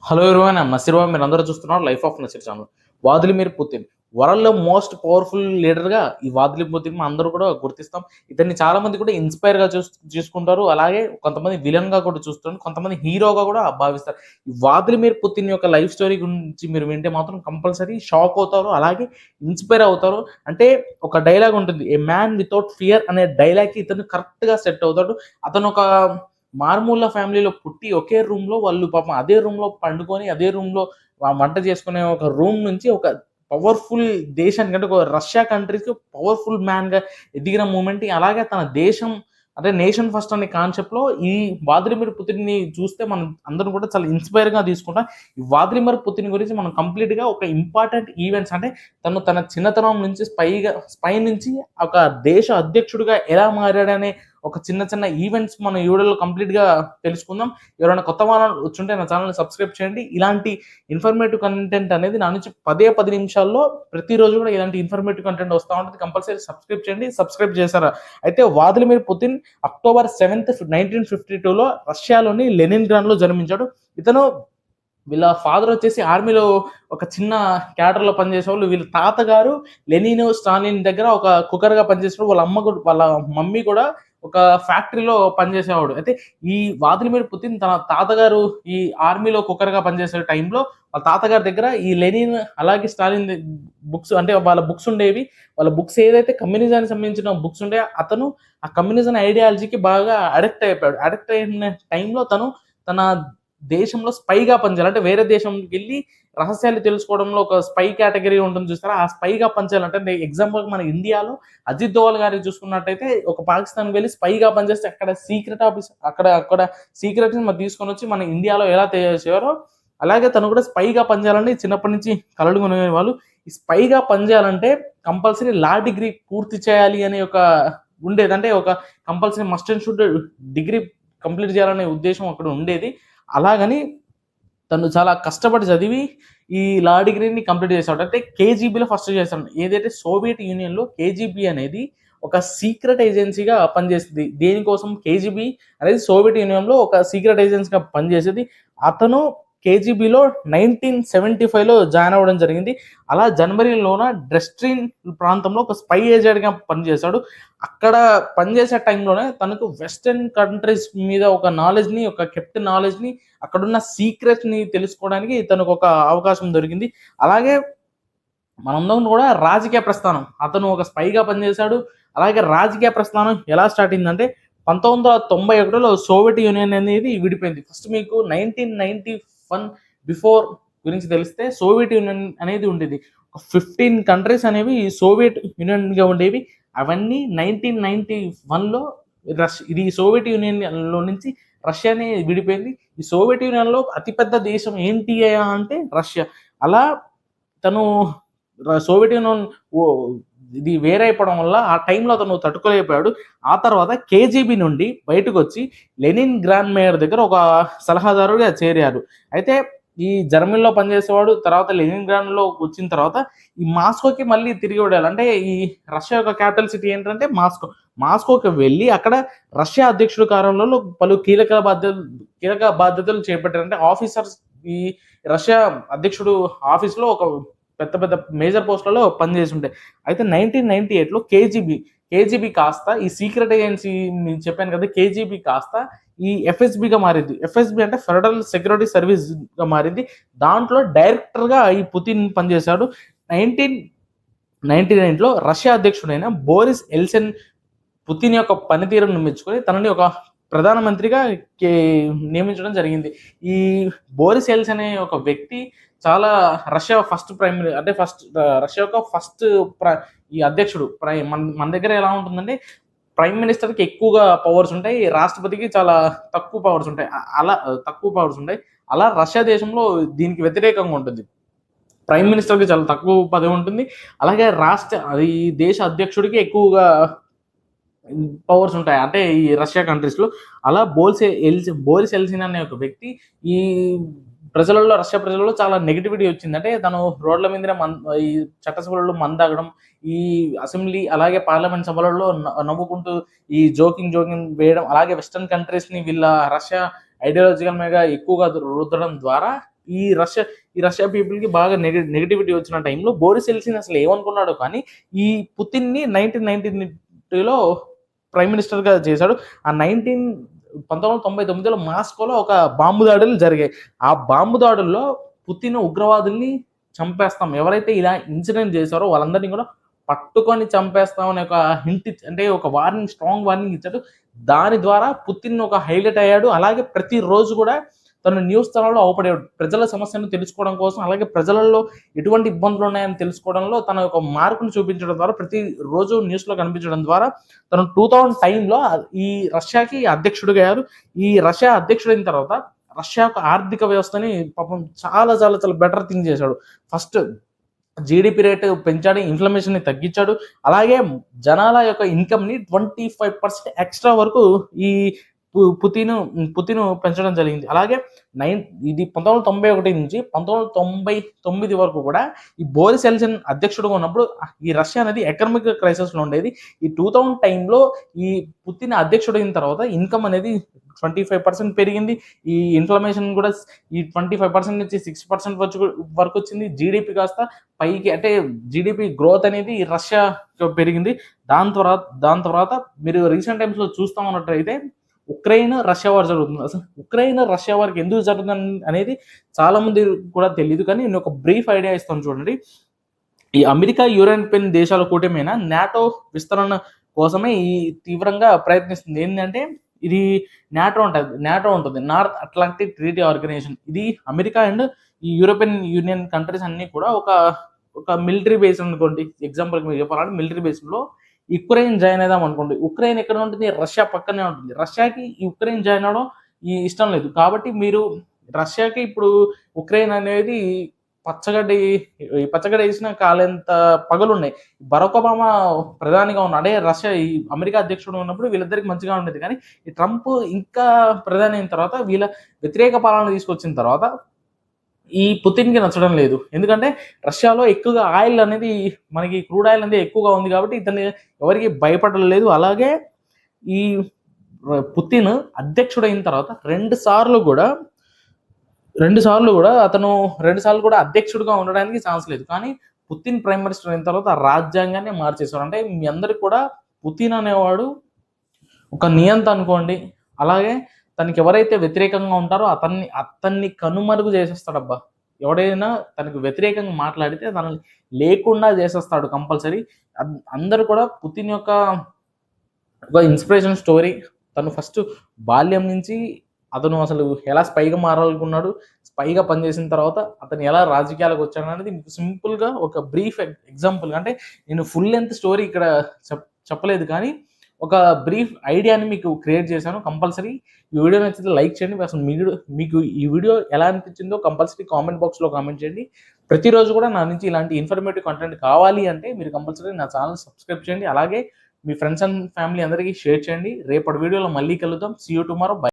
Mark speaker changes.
Speaker 1: Hello ఎవరివైనా Naseer బాబు మీరు అందరూ చూస్తున్నారు life of Naseer channel. Vladimir Putin వరల్డ్‌లో మోస్ట్ పవర్‌ఫుల్ లీడర్‌గా ఈ వ్లాదిమిర్ పుతిన్ అందరూ కూడా గుర్తిస్తాం. ఇతన్ని చాలా మంది కూడా ఇన్‌స్పైర్‌గా చూసుకుంటారు. అలాగే కొంతమంది విలన్‌గా కూడా చూస్తారు. కొంతమంది హీరోగా కూడా భావిస్తారు. ఈ వ్లాదిమిర్ పుతిన్ యొక్క లైఫ్ స్టోరీ గురించి మీరు వింటే మాత్రం కంపల్సరీ షాక్ అవుతారు. అలాగే ఇన్‌స్పైర్ అవుతారు. అంటే ఒక డైలాగ్ ఉంటుంది. ఏ మ్యాన్ వితౌట్ ఫియర్ అనే డైలాగ్‌కి ఇతను కరెక్ట్‌గా సెట్ అవుతాడు. అతను ఒక మారుమూల ఫ్యామిలీలో పుట్టి ఒకే రూమ్‌లో వాళ్ళు పాపం అదే రూమ్‌లో పండుకొని, అదే రూమ్‌లో వంట చేసుకునే ఒక రూమ్ నుంచి ఒక పవర్‌ఫుల్ దేశానికి అంటే ఒక రష్యా కంట్రీకి పవర్‌ఫుల్ మ్యాన్‌గా ఎదిగిన మూమెంట్. అలాగే తన దేశం అంటే నేషన్ ఫస్ట్ అనే కాన్సెప్ట్‌లో ఈ వ్లాదిమిర్ పుతిన్‌ని చూస్తే మనం అందరం కూడా చాలా ఇన్‌స్పైర్‌గా తీసుకుంటాం. ఈ వ్లాదిమిర్ పుతిన్ గురించి మనం కంప్లీట్‌గా ఒక ఇంపార్టెంట్ ఈవెంట్స్ అంటే తన చిన్నతనం నుంచి స్పై నుంచి ఒక దేశ అధ్యక్షుడిగా ఎలా మారాడనే ఒక చిన్న చిన్న ఈవెంట్స్ మన ఈ వీడియోలో కంప్లీట్‌గా తెలుసుకుందాం. ఎవరైనా కొత్త వాళ్ళు వచ్చుంటే నా ఛానెల్‌ని సబ్స్క్రైబ్ చేయండి. ఇలాంటి ఇన్ఫర్మేటివ్ కంటెంట్ అనేది నా నుంచి 10 నిమిషాల్లో ప్రతిరోజు కూడా ఇలాంటి ఇన్ఫర్మేటివ్ కంటెంట్ వస్తా ఉంటది. కంపల్సరీ సబ్స్క్రైబ్ చేయండి. సబ్స్క్రైబ్ చేశారా? అయితే వ్లాదిమిర్ పుతిన్ అక్టోబర్ 7th 1952లో రష్యాలోని లెనిన్‌గ్రాడ్‌లో జన్మించాడు. ఇతను వీళ్ళ ఫాదర్ వచ్చేసి ఆర్మీలో ఒక చిన్న క్యాడర్‌లో పనిచేసేవాళ్ళు. వీళ్ళ తాతగారు లెనిన్, స్టాలిన్ దగ్గర ఒక కుక్కర్‌గా పనిచేసేవాడు. వాళ్ళ మమ్మీ కూడా ఒక ఫ్యాక్టరీలో పనిచేసేవాడు. అయితే ఈ వ్లాదిమిర్ పుతిన్ తన తాతగారు ఈ ఆర్మీలో కుక్కర్‌గా పనిచేసే టైంలో వాళ్ళ తాతగారి దగ్గర ఈ లెనిన్ అలాగే స్టాలిన్ బుక్స్ అంటే వాళ్ళ బుక్స్ ఉండేవి. వాళ్ళ బుక్స్ ఏదైతే కమ్యూనిజానికి సంబంధించిన బుక్స్ ఉంటాయో అతను ఆ కమ్యూనిజం ఐడియాలజీకి బాగా అడిక్ట్ అయిపోయాడు. అడిక్ట్ అయిన టైంలో తన దేశంలో స్పైగా పనిచేయాలి. అంటే వేరే దేశంకెళ్ళి రహస్యాలు తెలుసుకోవడంలో ఒక స్పై కేటగరీ ఉంటుంది చూసారా? ఆ స్పైగా పనిచేయాలంటే ఎగ్జాంపుల్‌కి మన ఇండియాలో అజిత్ దోవల్ గారిని చూసుకున్నట్టయితే ఒక పాకిస్తాన్‌కి వెళ్లి స్పైగా పనిచేస్తే అక్కడ సీక్రెట్ ఆఫీస్ అక్కడ సీక్రెట్‌ని మరి తీసుకొనొచ్చి మన ఇండియాలో ఎలా చేశారో అలాగే తను కూడా స్పైగా పనిచేయాలని చిన్నప్పటి నుంచి కలలు కనేవాళ్ళు. ఈ స్పైగా పనిచేయాలంటే కంపల్సరీ లా డిగ్రీ పూర్తి చేయాలి అనే ఒక ఉండేది. అంటే ఒక compulsory must and should degree complete చేయాలనే ఉద్దేశం అక్కడ ఉండేది. అలాగని తను చాలా కష్టపడి చదివి ఈ లా డిగ్రీని కంప్లీట్ చేశాడు. అంటే కేజీబీలో ఫస్ట్ చేశాడు. ఏదైతే సోవియట్ యూనియన్‌లో కేజీబీ అనేది ఒక సీక్రెట్ ఏజెన్సీగా పనిచేసింది. దేనికోసం కేజీబీ అనేది సోవియట్ యూనియన్‌లో ఒక సీక్రెట్ ఏజెన్సీగా పనిచేసేది. అతను కేజీబీలో 1975లో జాయిన్ అవ్వడం జరిగింది. అలా జనవరిలోన డ్రెస్ట్రిన్ ప్రాంతంలో ఒక స్పై ఏజెంట్‌గా పనిచేశాడు. అక్కడ పనిచేసే టైంలోనే తనకు వెస్టర్న్ కంట్రీస్ మీద ఒక నాలెడ్జ్‌ని, ఒక కెప్ట్ నాలెడ్జ్‌ని అక్కడున్న సీక్రెట్స్‌ని తెలుసుకోవడానికి తనకు ఒక అవకాశం దొరికింది. అలాగే మనందరం కూడా రాజకీయ ప్రస్థానం. అతను ఒక స్పైగా పనిచేశాడు. అలాగే రాజకీయ ప్రస్థానం ఎలా స్టార్ట్ అయిందంటే 1991లో సోవియట్ యూనియన్ అనేది విడిపోయింది. ఫస్ట్ మీకు 1991 బిఫోర్ గురించి తెలిస్తే సోవియట్ యూనియన్ అనేది ఉండేది. ఒక 15 కంట్రీస్ అనేవి సోవియట్ యూనియన్‌గా ఉండేవి. అవన్నీ 1991లో ఇది సోవియట్ యూనియన్‌లో నుంచి రష్యానే విడిపోయింది. ఈ సోవియట్ యూనియన్‌లో అతిపెద్ద దేశం ఏంటి అంటే రష్యా. అలా తను సోవియట్ యూనియన్ ఓ ఇది వేరైపోవడం వల్ల ఆ టైంలో అతను తట్టుకోలేకపోయాడు. ఆ తర్వాత కేజీబీ నుండి బయటకొచ్చి లెనిన్ గ్రాండ్ మేయర్ దగ్గర ఒక సలహాదారుడిగా చేరారు. అయితే ఈ జర్మనీలో పనిచేసేవాడు. తర్వాత లెనిన్ గ్రాండ్‌లో వచ్చిన తర్వాత ఈ మాస్కోకి మళ్ళీ తిరిగి వెళ్ళాలి. అంటే ఈ రష్యా యొక్క క్యాపిటల్ సిటీ ఏంటంటే మాస్కో. మాస్కోకి వెళ్ళి అక్కడ రష్యా అధ్యక్షుడి కార్యాలయంలో పలు కీలక బాధ్యతలు చేపట్టారు. అంటే ఆఫీసర్స్ ఈ రష్యా అధ్యక్షుడు ఆఫీస్‌లో ఒక పెద్ద పెద్ద మేజర్ పోస్ట్‌లలో పనిచేసి ఉంటాయి. అయితే 1998లో కేజీబీ కాస్త ఈ సీక్రెట్ ఏజెన్సీ మీకు చెప్పాను కదా! కేజీబీ కాస్త ఈ ఎఫ్ఎస్‌బీగా మారింది. ఎఫ్ఎస్‌బీ అంటే ఫెడరల్ సెక్యూరిటీ సర్వీస్‌గా మారింది. దాంట్లో డైరెక్టర్‌గా ఈ పుతిన్ పనిచేశాడు. 1999లో రష్యా అధ్యక్షుడైన బోరిస్ ఎల్సెన్ పుతిన్ యొక్క పనితీరును మెచ్చుకొని తనని ఒక ప్రధానమంత్రిగా కే నియమించడం జరిగింది. ఈ బోరిస్ ఎల్సెన్ అనే ఒక వ్యక్తి చాలా రష్యా ఫస్ట్ ప్రైమ్ మిని అంటే ఫస్ట్ రష్యా యొక్క ఫస్ట్ ప్ర ఈ అధ్యక్షుడు. మన దగ్గర ఎలా ఉంటుందంటే ప్రైమ్ మినిస్టర్‌కి ఎక్కువగా పవర్స్ ఉంటాయి. రాష్ట్రపతికి చాలా తక్కువ పవర్స్ ఉంటాయి. అలా తక్కువ పవర్స్ ఉంటాయి. అలా రష్యా దేశంలో దీనికి వ్యతిరేకంగా ఉంటుంది. ప్రైమ్ మినిస్టర్‌కి చాలా తక్కువ పదవి ఉంటుంది. అలాగే ఈ దేశ అధ్యక్షుడికి ఎక్కువగా పవర్స్ ఉంటాయి. అంటే ఈ రష్యా కంట్రీస్‌లో. అలా బోరిస్ ఎల్సిన్ అనే ఒక వ్యక్తి ఈ రష్యా ప్రజలలో చాలా నెగటివిటీ వచ్చింది. అంటే తను రోడ్ల మీదనే ఈ చట్టసభలలో మందు తాగడం, ఈ అసెంబ్లీ అలాగే పార్లమెంట్ సభలలో నవ్వుకుంటూ ఈ జోకింగ్ వేయడం, అలాగే వెస్టర్న్ కంట్రీస్‌ని వీళ్ళ రష్యా ఐడియాలజికల్ మీద ఎక్కువగా రుద్దడం ద్వారా ఈ రష్యా పీపుల్కి బాగా నెగిటివిటీ వచ్చిన టైంలో బోరిస్ ఎల్సిన్ అసలు ఏమనుకున్నాడో కానీ ఈ పుతిన్ని 1992లో ప్రైమ్ మినిస్టర్గా చేశాడు. ఆ 1999లో మాస్కోలో ఒక బాంబు దాడులు జరిగాయి. ఆ బాంబు దాడుల్లో పుతిన్ ఉగ్రవాదుల్ని చంపేస్తాం, ఎవరైతే ఇలా ఇన్సిడెంట్ చేశారో వాళ్ళందరినీ కూడా పట్టుకొని చంపేస్తాం అనే ఒక హింట్ అంటే ఒక వార్నింగ్, స్ట్రాంగ్ వార్నింగ్ ఇచ్చాడు. దాని ద్వారా పుతిన్ ఒక హైలైట్ అయ్యాడు. అలాగే ప్రతిరోజు కూడా తను న్యూస్ ఛానల్లో అవపడేవాడు ప్రజల సమస్యను తెలుసుకోవడం కోసం. అలాగే ప్రజలలో ఎటువంటి ఇబ్బందులు ఉన్నాయని తెలుసుకోవడంలో తన యొక్క మార్పును చూపించడం ద్వారా ప్రతి రోజు న్యూస్లో కనిపించడం ద్వారా తను 2010లో ఈ రష్యాకి అధ్యక్షుడిగా అయ్యారు. ఈ రష్యా అధ్యక్షుడైన తర్వాత రష్యా యొక్క ఆర్థిక వ్యవస్థని పాపం చాలా చాలా చాలా బెటర్ థింగ్ చేశాడు. ఫస్ట్ జీడిపి రేటు పెంచాడు, ఇన్ఫ్లమేషన్ని తగ్గించాడు. అలాగే జనాల యొక్క ఇన్కమ్ని 25% ఎక్స్ట్రా వరకు ఈ పుతిన్ పెంచడం జరిగింది. అలాగే ఇది 1991 నుంచి 1999 వరకు కూడా ఈ బోరిస్ ఎల్సిన్ అధ్యక్షుడుగా ఉన్నప్పుడు ఈ రష్యా అనేది ఎకనామిక్ క్రైసిస్లో ఉండేది. ఈ 2000 టైంలో ఈ పుతిన్ అధ్యక్షుడైన తర్వాత ఇన్కమ్ అనేది 25% పెరిగింది. ఈ ఇన్ఫ్లమేషన్ కూడా ఈ 25% నుంచి 6% వరకు వచ్చింది. జీడిపి కాస్త పైకి అంటే జీడిపి గ్రోత్ అనేది రష్యా పెరిగింది. దాని తర్వాత మీరు రీసెంట్ టైమ్స్లో చూస్తా ఉన్నట్టయితే ఉక్రెయిన్ రష్యా వార్ జరుగుతుంది. అసలు ఉక్రెయిన్ రష్యా వార్కి ఎందుకు జరుగుతుంది అనేది చాలా మంది కూడా తెలియదు. కానీ నేను ఒక బ్రీఫ్ ఐడియా ఇస్తాను చూడండి. ఈ అమెరికా యూరోపియన్ దేశాల కూటమైన నాటో విస్తరణ కోసమే ఈ తీవ్రంగా ప్రయత్నిస్తుంది. ఏంటంటే ఇది నాటో ఉంటుంది, నార్త్ అట్లాంటిక్ ట్రీటీ ఆర్గనైజేషన్. ఇది అమెరికా అండ్ ఈ యూరోపియన్ యూనియన్ కంట్రీస్ అన్ని కూడా ఒక మిలిటరీ బేస్ అనుకోండి. ఎగ్జాంపుల్కి మీరు చెప్పాలంటే మిలిటరీ బేస్లో ఉక్రెయిన్ జాయిన్ అవుదాం అనుకోండి. ఉక్రెయిన్ ఎక్కడ ఉంటుంది? రష్యా పక్కనే ఉంటుంది. రష్యాకి ఈ ఉక్రెయిన్ జాయిన్ అవడం ఇష్టం లేదు. కాబట్టి మీరు రష్యాకి ఇప్పుడు ఉక్రెయిన్ అనేది పచ్చగడ్డి వేసిన కాలేంత పగలున్నాయి. బరాక్ ఒబామా ప్రధానిగా ఉన్నాడు, అంటే రష్యా ఈ అమెరికా అధ్యక్షుడు ఉన్నప్పుడు వీళ్ళిద్దరికి మంచిగా ఉండేది. కానీ ఈ ట్రంప్ ఇంకా ప్రధాని అయిన తర్వాత వీళ్ళ వ్యతిరేక పాలన తీసుకొచ్చిన తర్వాత ఈ పుతిన్కి నచ్చడం లేదు. ఎందుకంటే రష్యాలో ఎక్కువగా ఆయిల్ అనేది మనకి క్రూడ్ ఆయిల్ అనేది ఎక్కువగా ఉంది కాబట్టి ఇతను ఎవరికి భయపడలేదు. అలాగే ఈ పుతిన్ అధ్యక్షుడైన తర్వాత రెండు సార్లు కూడా అతను అధ్యక్షుడిగా ఉండడానికి ఛాన్స్ లేదు. కానీ పుతిన్ ప్రైమ్ మినిస్టర్ అయిన తర్వాత రాజ్యాంగాన్ని మార్చేశారు. అంటే మీ అందరికి కూడా పుతిన్ అనేవాడు ఒక నియంత అనుకోండి. అలాగే తనకి ఎవరైతే వ్యతిరేకంగా ఉంటారో అతన్ని కనుమరుగు చేసేస్తాడబ్బా. ఎవడైనా తనకు వ్యతిరేకంగా మాట్లాడితే తనని లేకుండా చేసేస్తాడు కంపల్సరీ. అందరూ కూడా పుతిన్ యొక్క ఒక ఇన్స్పిరేషన్ స్టోరీ. తను ఫస్ట్ బాల్యం నుంచి అతను అసలు ఎలా స్పైగా మారాలనుకున్నాడు, స్పైగా పనిచేసిన తర్వాత అతను ఎలా రాజకీయాలకు వచ్చాడు అనేది మీకు సింపుల్గా ఒక బ్రీఫ్ ఎగ్జాంపుల్. అంటే నేను ఫుల్ లెంత్ స్టోరీ ఇక్కడ చెప్పలేదు, కానీ ఒక బ్రీఫ్ ఐడియాని మీకు క్రియేట్ చేశాను. కంపల్సరీ ఈ వీడియో నచ్చితే లైక్ చేయండి. అసలు మీకు ఈ వీడియో ఎలా అనిపించిందో కంపల్సరీ కామెంట్ బాక్స్లో కామెంట్ చేయండి. ప్రతిరోజు కూడా నా నుంచి ఇలాంటి ఇన్ఫర్మేటివ్ కంటెంట్ కావాలి అంటే మీరు కంపల్సరీ నా ఛానల్ సబ్స్క్రైబ్ చేయండి. అలాగే మీ ఫ్రెండ్స్ అండ్ ఫ్యామిలీ అందరికీ షేర్ చేయండి. రేపటి వీడియోలో మళ్ళీ కలుద్దాం. See you tomorrow. బై.